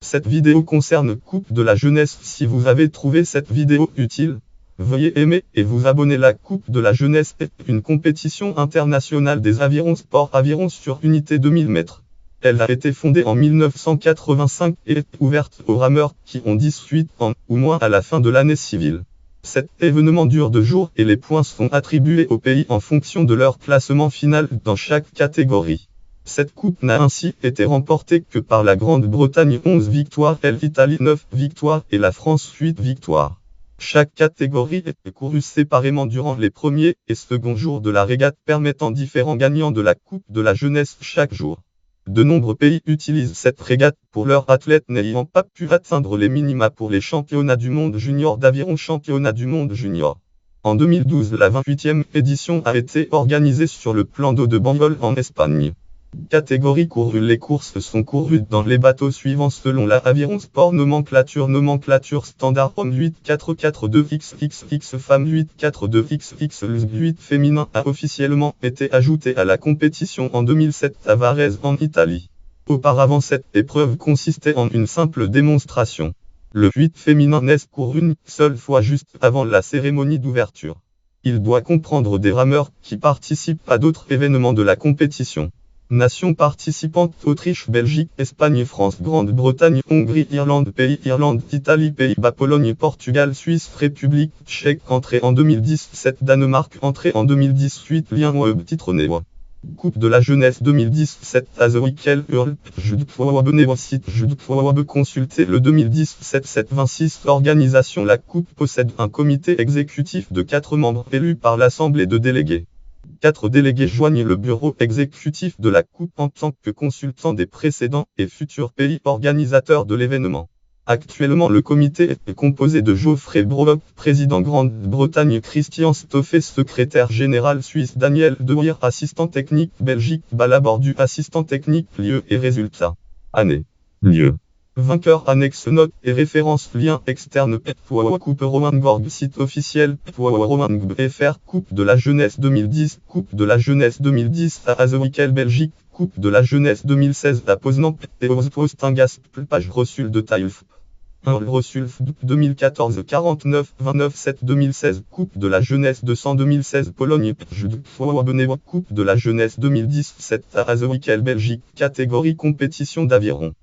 Cette vidéo concerne Coupe de la jeunesse. Si vous avez trouvé cette vidéo utile, veuillez aimer et vous abonner. La Coupe de la jeunesse est une compétition internationale des avirons sport aviron sur unité de 1000 mètres. Elle a été fondée en 1985 et est ouverte aux rameurs qui ont 18 ans ou moins à la fin de l'année civile. Cet événement dure 2 jours et les points sont attribués aux pays en fonction de leur classement final dans chaque catégorie. Cette coupe n'a ainsi été remportée que par la Grande-Bretagne 11 victoires, l'Italie 9 victoires et la France 8 victoires. Chaque catégorie est courue séparément durant les premiers et seconds jours de la régate, permettant différents gagnants de la Coupe de la jeunesse chaque jour. De nombreux pays utilisent cette régate pour leurs athlètes n'ayant pas pu atteindre les minima pour les championnats du monde junior d'aviron, championnat du monde junior. En 2012, la 28e édition a été organisée sur le plan d'eau de Banjul en Espagne. Catégorie courue. Les courses sont courues dans les bateaux suivants selon la Aviron Sport nomenclature standard homme 8442XXX femme 842XX. Le 8 féminin a officiellement été ajouté à la compétition en 2007 à Varese en Italie. Auparavant, cette épreuve consistait en une simple démonstration. Le 8 féminin n'est couru une seule fois juste avant la cérémonie d'ouverture. Il doit comprendre des rameurs qui participent à d'autres événements de la compétition. Nations participantes: Autriche, Belgique, Espagne, France, Grande-Bretagne, Hongrie, Irlande, Pays-Irlande, Italie, Pays-Bas, Pologne, Portugal, Suisse, République tchèque. Entrée en 2017, Danemark. Entrée en 2018, Lien Web. Titre Néo. Coupe de la jeunesse 2017. Azoïkel Hurl. Abonnez au site. Consultez le 2017 726. Organisation. La coupe possède un comité exécutif de 4 membres élus par l'Assemblée de délégués. 4 délégués joignent le bureau exécutif de la Coupe en tant que consultants des précédents et futurs pays organisateurs de l'événement. Actuellement, le comité est composé de Geoffrey Brock, président Grande-Bretagne, Christian Stoffé, secrétaire général suisse, Daniel De Weyer, assistant technique Belgique, Balabordu, assistant technique. Lieu et résultats. Année. Lieu. Vainqueur. Annexe notes et références. Lien externe. Coupe Romangorg. Site officiel. Romangorg.fr. Coupe de la jeunesse 2010. Coupe de la jeunesse 2010 à Azoïkel, Belgique. Coupe de la jeunesse 2016 à Poznan. Postingas. Page reçul de Tailf. 1 Resulf 2014 49 29 7 2016. Coupe de la jeunesse 200 2016 Pologne. Abonnez-vous. Coupe de la jeunesse 2017 à Azoïkel, Belgique. Catégorie compétition d'aviron.